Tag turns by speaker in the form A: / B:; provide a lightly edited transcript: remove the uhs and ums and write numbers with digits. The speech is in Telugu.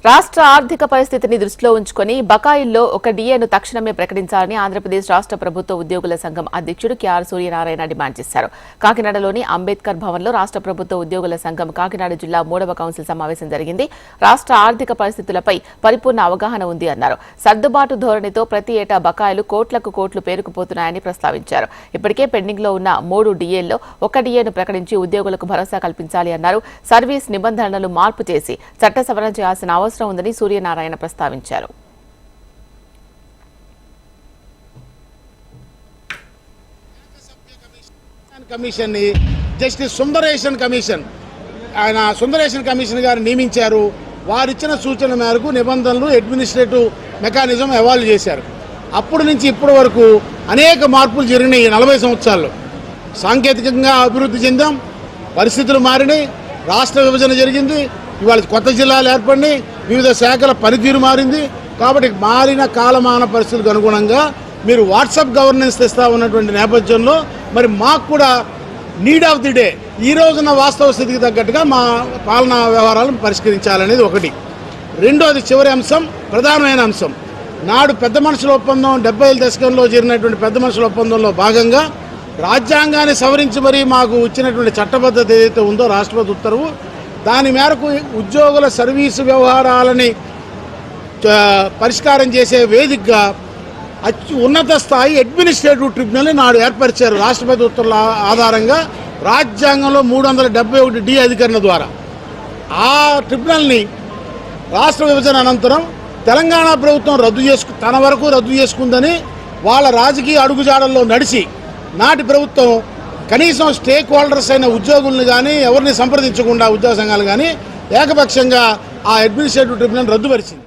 A: రాష్ట్ర ఆర్థిక పరిస్థితిని దృష్టిలో ఉంచుకొని బకాయిల్లో ఒక డిఏను తక్షణమే ప్రకటించాలని ఆంధ్రప్రదేశ్ రాష్ట్ర ప్రభుత్వ ఉద్యోగుల సంఘం అధ్యక్షుడు కెఆర్ సూర్యనారాయణ డిమాండ్ చేశారు. కాకినాడలోని అంబేద్కర్ భవన్లో రాష్ట్ర ప్రభుత్వ ఉద్యోగుల సంఘం కాకినాడ జిల్లా 3వ కౌన్సిల్ సమావేశం జరిగింది. రాష్ట్ర ఆర్థిక పరిస్థితులపై పరిపూర్ణ అవగాహన ఉంది అన్నారు. సర్దుబాటు ధోరణితో ప్రతి ఏటా బకాయిలు కోట్లకు కోట్లు పేరుకుపోతున్నాయని ప్రస్తావించారు. ఇప్పటికే పెండింగ్లో ఉన్న 3 డిఏల్లో ఒక డిఏను ప్రకటించి ఉద్యోగులకు భరోసా కల్పించాలి అన్నారు. సర్వీస్ నిబంధనలు మార్పు చేసి చట్ట సవరణ చేయాల్సిన అవసరం ఉందని సూర్యనారాయణ ప్రస్తావించారు.
B: కమిషన్ ని జస్టిస్ సుందరేశన్ కమిషన్ ఆయన సుందరేశన్ కమిషన్ గారు నియమించారు. వారిచ్చిన సూచన మేరకు నిబంధనలు అడ్మినిస్ట్రేటివ్ మెకానిజం ఎవాల్వ్ చేశారు. అప్పటి నుంచి ఇప్పటి వరకు అనేక మార్పులు జరిగినాయి. 40 సంవత్సరాల్లో సాంకేతికంగా అభివృద్ధి చెందాం, పరిస్థితులు మారినాయి, రాష్ట్ర విభజన జరిగింది, ఇవాళ కొత్త జిల్లాలు ఏర్పడినాయి, వివిధ శాఖల పనితీరు మారింది. కాబట్టి మారిన కాలమాన పరిస్థితులకు అనుగుణంగా మీరు వాట్సాప్ గవర్నెన్స్ తెస్తా ఉన్నటువంటి నేపథ్యంలో మరి మాకు కూడా నీడ్ ఆఫ్ ది డే ఈ రోజున వాస్తవ స్థితికి తగ్గట్టుగా మా పాలనా వ్యవహారాలను పరిష్కరించాలనేది ఒకటి. రెండోది చివరి అంశం, ప్రధానమైన అంశం, నాడు పెద్ద మనుషుల ఒప్పందం 70ల దశకంలో జరిగినటువంటి పెద్ద మనుషుల ఒప్పందంలో భాగంగా రాజ్యాంగాన్ని సవరించి మరీ మాకు ఇచ్చినటువంటి చట్టబద్ధత ఏదైతే ఉందో రాష్ట్రపతి ఉత్తర్వు, దాని మేరకు ఉద్యోగుల సర్వీసు వ్యవహారాలని పరిష్కారం చేసే వేదికగా ఉన్నత స్థాయి అడ్మినిస్ట్రేటివ్ ట్రిబ్యునల్ని నాడు ఏర్పరిచారు. రాష్ట్రపతి ఉత్తర్వుల ఆధారంగా రాజ్యాంగంలో 371D అధికరణ ద్వారా ఆ ట్రిబ్యునల్ని రాష్ట్ర విభజన అనంతరం తెలంగాణ ప్రభుత్వం తన వరకు రద్దు చేసుకుందని వాళ్ళ రాజకీయ అడుగుజాడల్లో నడిచి నాటి ప్రభుత్వం కనీసం స్టేక్ హోల్డర్స్ అయిన ఉద్యోగులను కానీ ఎవరిని సంప్రదించకుండా ఉద్యోగ సంఘాలు కానీ ఏకపక్షంగా ఆ అడ్మినిస్ట్రేటివ్ ట్రిబ్యునల్ రద్దుపరిచింది.